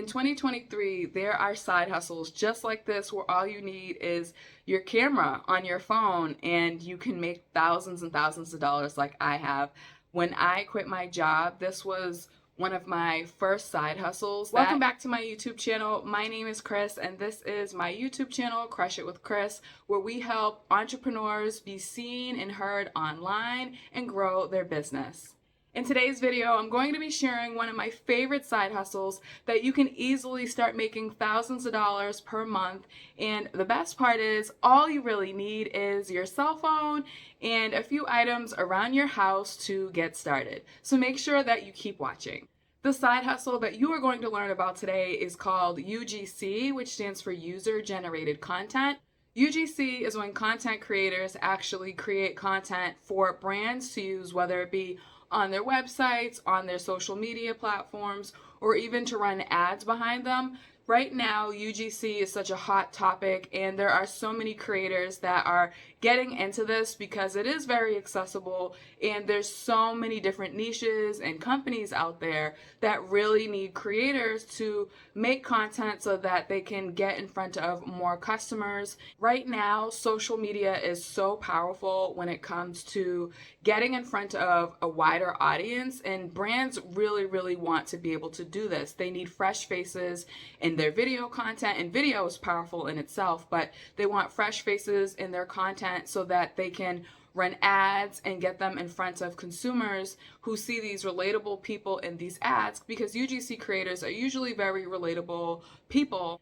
In 2023, there are side hustles just like this where all you need is your camera on your phone and you can make thousands and thousands of dollars like I have. When I quit my job, this was one of my first side hustles. Welcome back to my YouTube channel. My name is Kris and this is my YouTube channel, Crush It with Kris, where we help entrepreneurs be seen and heard online and grow their business. In today's video, I'm going to be sharing one of my favorite side hustles that you can easily start making thousands of dollars per month. And the best part is all you really need is your cell phone and a few items around your house to get started. So make sure that you keep watching. The side hustle that you are going to learn about today is called UGC, which stands for User Generated Content. UGC is when content creators actually create content for brands to use, whether it be on their websites, on their social media platforms, or even to run ads behind them. Right now, UGC is such a hot topic, and there are so many creators that are getting into this because it is very accessible, and there's so many different niches and companies out there that really need creators to make content so that they can get in front of more customers. Right now, social media is so powerful when it comes to getting in front of a wider audience, and brands really want to be able to do this. They need fresh faces in their video content, and video is powerful in itself, but they want fresh faces in their content so that they can run ads and get them in front of consumers who see these relatable people in these ads, because UGC creators are usually very relatable people.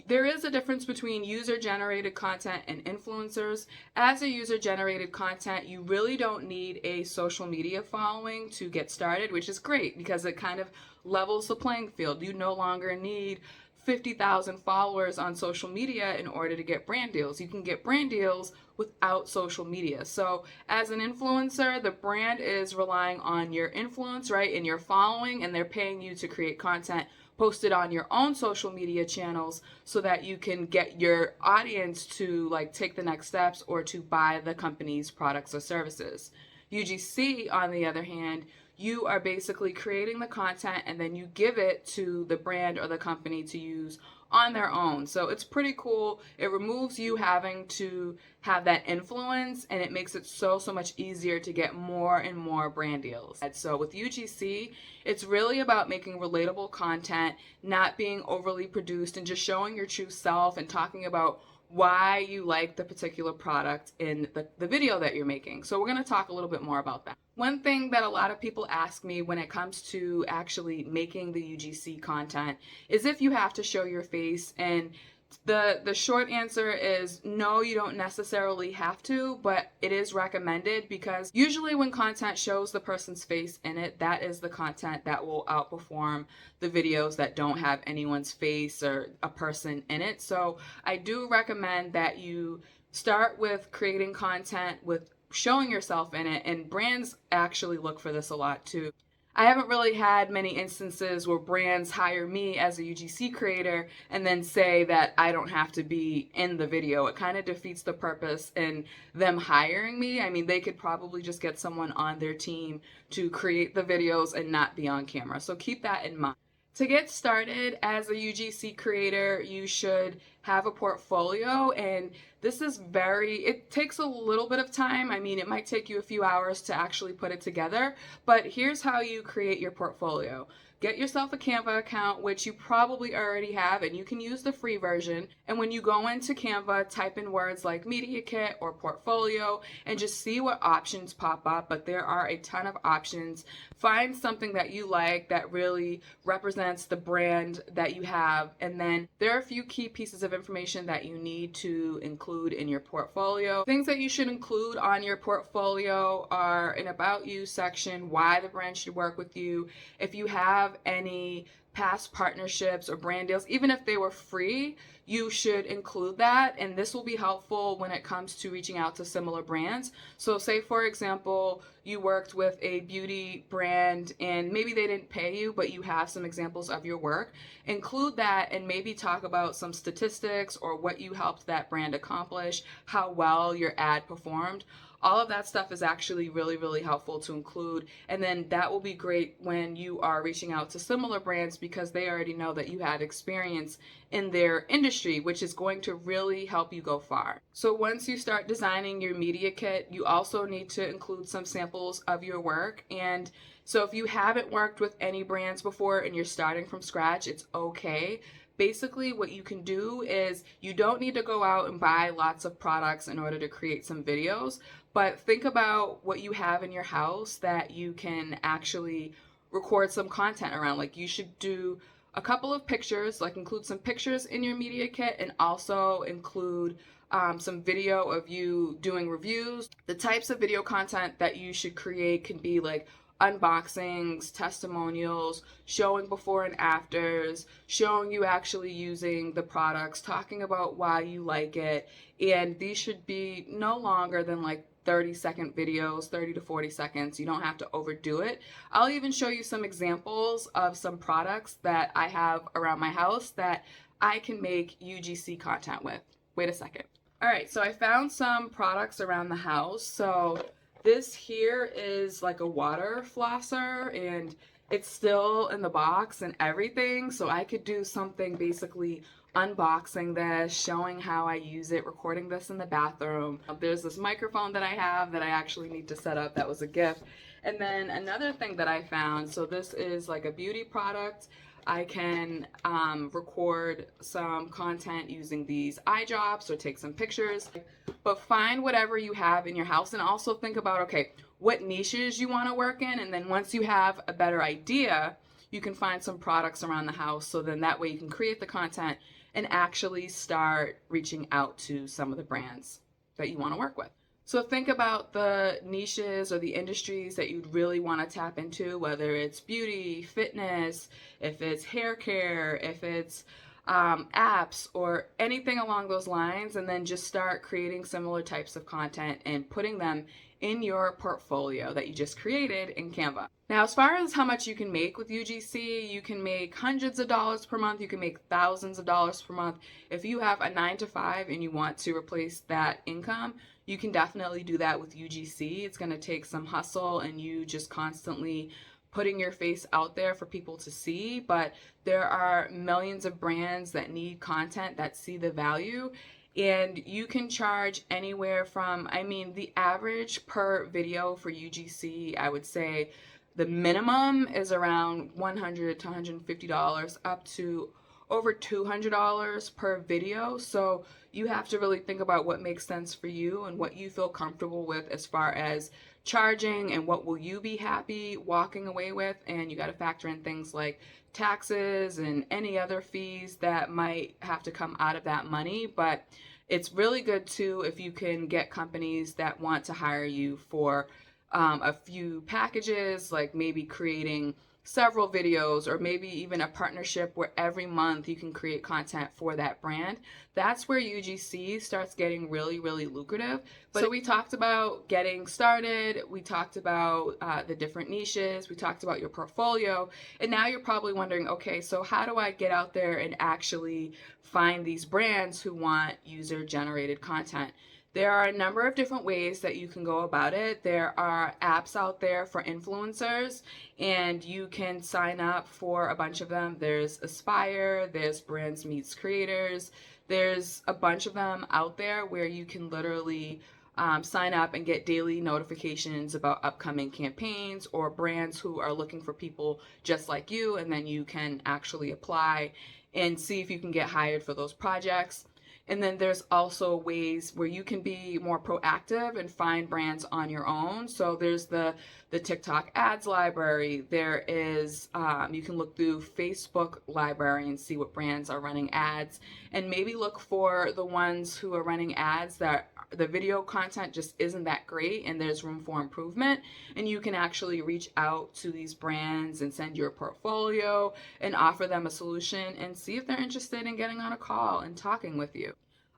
There is a difference between user-generated content and influencers. As a user-generated content, you really don't need a social media following to get started, which is great because it kind of levels the playing field. You no longer need 50,000 followers on social media in order to get brand deals. You can get brand deals without social media. So as an influencer, the brand is relying on your influence, right, and your following, and they're paying you to create content posted on your own social media channels so that you can get your audience to take the next steps or to buy the company's products or services. UGC, on the other hand, you are basically creating the content and then you give it to the brand or the company to use on their own. So it's pretty cool. It removes you having to have that influence, and it makes it so much easier to get more and more brand deals. And so with UGC, it's really about making relatable content, not being overly produced, and just showing your true self and talking about why you like the particular product in the video that you're making. So we're going to talk a little bit more about that. One thing that a lot of people ask me when it comes to actually making the UGC content is if you have to show your face, and the short answer is no, you don't necessarily have to, but it is recommended because usually when content shows the person's face in it, that is the content that will outperform the videos that don't have anyone's face or a person in it. So I do recommend that you start with creating content with showing yourself in it, and brands actually look for this a lot too. I haven't really had many instances where brands hire me as a UGC creator and then say that I don't have to be in the video. It kind of defeats the purpose in them hiring me. I mean, they could probably just get someone on their team to create the videos and not be on camera. So keep that in mind. To get started as a UGC creator, you should have a portfolio, and this is it takes a little bit of time. I mean, it might take you a few hours to actually put it together, but here's how you create your portfolio. Get yourself a Canva account, which you probably already have, and you can use the free version. And when you go into Canva, type in words like Media Kit or Portfolio and just see what options pop up. But there are a ton of options. Find something that you like that really represents the brand that you have. And then there are a few key pieces of information that you need to include in your portfolio. Things that you should include on your portfolio are an About You section, why the brand should work with you, if you have any past partnerships or brand deals, even if they were free, you should include that, and this will be helpful when it comes to reaching out to similar brands. So say, for example, you worked with a beauty brand and maybe they didn't pay you, but you have some examples of your work. Include that and maybe talk about some statistics or what you helped that brand accomplish, how well your ad performed. All of that stuff is actually really, really helpful to include. And then that will be great when you are reaching out to similar brands because they already know that you have experience in their industry, which is going to really help you go far. So once you start designing your media kit, you also need to include some samples of your work. And so if you haven't worked with any brands before and you're starting from scratch, it's okay. Basically, what you can do is you don't need to go out and buy lots of products in order to create some videos, but think about what you have in your house that you can actually record some content around. Like you should do a couple of pictures, like include some pictures in your media kit and also include some video of you doing reviews. The types of video content that you should create can be like unboxings, testimonials, showing before and afters, showing you actually using the products, talking about why you like it. And these should be no longer than like 30-second videos, 30 to 40 seconds. You don't have to overdo it. I'll even show you some examples of some products that I have around my house that I can make UGC content with. Wait a second. All right, so I found some products around the house. So this here is like a water flosser and it's still in the box and everything. So I could do something basically unboxing this, showing how I use it, recording this in the bathroom. There's this microphone that I have that I actually need to set up. That was a gift. And then another thing that I found, so this is like a beauty product. I can record some content using these eye drops or take some pictures. But find whatever you have in your house and also think about, okay, what niches you want to work in. And then once you have a better idea, you can find some products around the house. So then that way you can create the content and actually start reaching out to some of the brands that you want to work with. So think about the niches or the industries that you'd really want to tap into, whether it's beauty, fitness, if it's hair care, if it's apps or anything along those lines, and then just start creating similar types of content and putting them in your portfolio that you just created in Canva. Now, as far as how much you can make with UGC, you can make hundreds of dollars per month. You can make thousands of dollars per month. If you have a 9-to-5 and you want to replace that income, you can definitely do that with UGC. It's going to take some hustle and you just constantly putting your face out there for people to see, but there are millions of brands that need content that see the value, and you can charge anywhere from, I mean, the average per video for UGC, I would say the minimum is around $100 to $150 up to over $200 per video. So you have to really think about what makes sense for you and what you feel comfortable with as far as charging and what will you be happy walking away with. And you got to factor in things like taxes and any other fees that might have to come out of that money. But it's really good too if you can get companies that want to hire you for a few packages, like maybe creating several videos or maybe even a partnership where every month you can create content for that brand. That's where UGC starts getting really, really lucrative. So we talked about getting started, we talked about the different niches, we talked about your portfolio, and now you're probably wondering, okay, so how do I get out there and actually find these brands who want user-generated content? There are a number of different ways that you can go about it. There are apps out there for influencers, and you can sign up for a bunch of them. There's Aspire, there's Brands Meets Creators. There's a bunch of them out there where you can literally sign up and get daily notifications about upcoming campaigns or brands who are looking for people just like you, and then you can actually apply and see if you can get hired for those projects. And then there's also ways where you can be more proactive and find brands on your own. So there's the TikTok ads library. There is, you can look through Facebook library and see what brands are running ads, and maybe look for the ones who are running ads that the video content just isn't that great and there's room for improvement. And you can actually reach out to these brands and send your portfolio and offer them a solution and see if they're interested in getting on a call and talking with you.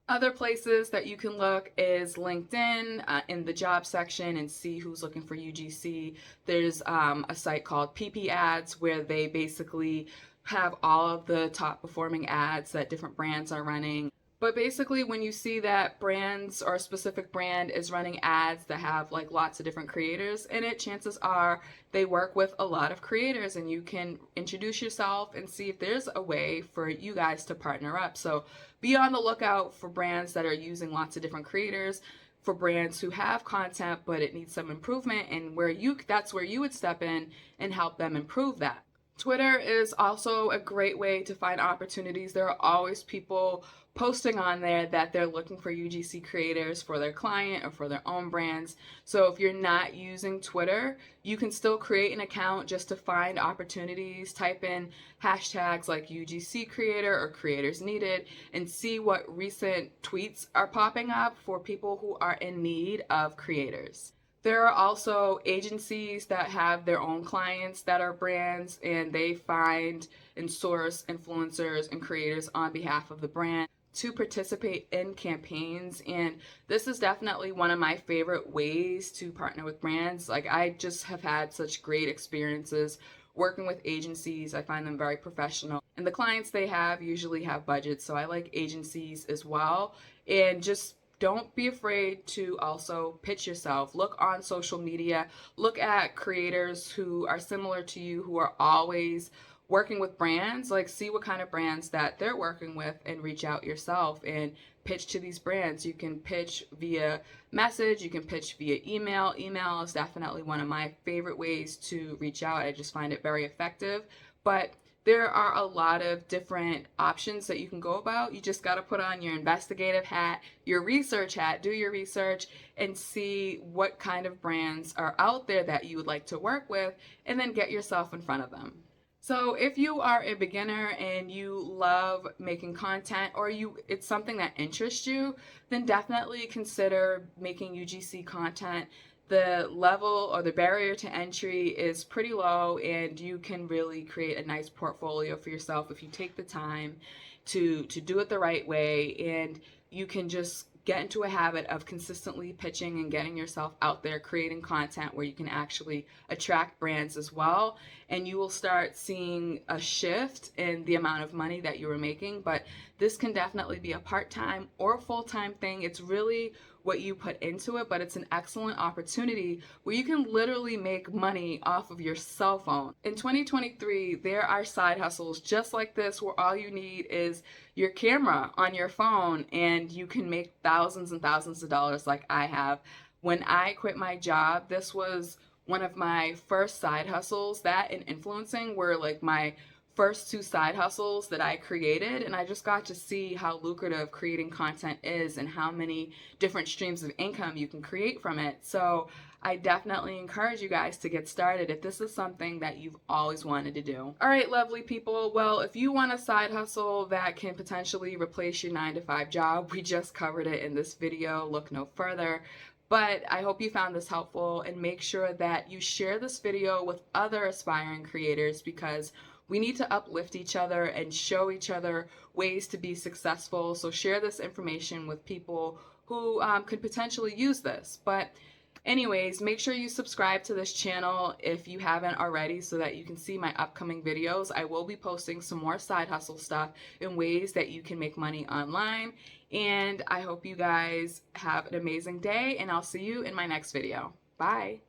Other places that you can look is LinkedIn in the job section and see who's looking for UGC. There's a site called PP Ads where they basically have all of the top performing ads that different brands are running. But basically, when you see that brands or a specific brand is running ads that have like lots of different creators in it, chances are they work with a lot of creators, and you can introduce yourself and see if there's a way for you guys to partner up. So be on the lookout for brands that are using lots of different creators, for brands who have content but it needs some improvement, and that's where you would step in and help them improve that. Twitter is also a great way to find opportunities. There are always people posting on there that they're looking for UGC creators for their client or for their own brands. So if you're not using Twitter, you can still create an account just to find opportunities. Type in hashtags like UGC creator or creators needed and see what recent tweets are popping up for people who are in need of creators. There are also agencies that have their own clients that are brands, and they find and source influencers and creators on behalf of the brand to participate in campaigns. And this is definitely one of my favorite ways to partner with brands. Like, I just have had such great experiences working with agencies. I find them very professional, and the clients they have usually have budgets, so I like agencies as well. And just don't be afraid to also pitch yourself. Look on social media, look at creators who are similar to you, who are always working with brands. Like, see what kind of brands that they're working with and reach out yourself and pitch to these brands. You can pitch via message, you can pitch via email. Email is definitely one of my favorite ways to reach out. I just find it very effective. But there are a lot of different options that you can go about. You just got to put on your investigative hat, your research hat, do your research, and see what kind of brands are out there that you would like to work with, and then get yourself in front of them. So if you are a beginner and you love making content, or it's something that interests you, then definitely consider making UGC content. The level or the barrier to entry is pretty low, and you can really create a nice portfolio for yourself if you take the time to do it the right way. And you can just get into a habit of consistently pitching and getting yourself out there, creating content where you can actually attract brands as well. And you will start seeing a shift in the amount of money that you were making. But this can definitely be a part-time or full-time thing. It's really what you put into it, but it's an excellent opportunity where you can literally make money off of your cell phone. In 2023, there are side hustles just like this, where all you need is your camera on your phone, and you can make thousands and thousands of dollars like I have. When I quit my job, this was one of my first side hustles. That and influencing were like my first two side hustles that I created, and I just got to see how lucrative creating content is and how many different streams of income you can create from it. So I definitely encourage you guys to get started if this is something that you've always wanted to do. All right, lovely people. Well, if you want a side hustle that can potentially replace your 9-to-5 job, we just covered it in this video. Look no further. But I hope you found this helpful, and make sure that you share this video with other aspiring creators, because we need to uplift each other and show each other ways to be successful. So share this information with people who could potentially use this. But anyways, make sure you subscribe to this channel if you haven't already, so that you can see my upcoming videos. I will be posting some more side hustle stuff in ways that you can make money online. And I hope you guys have an amazing day, and I'll see you in my next video. Bye.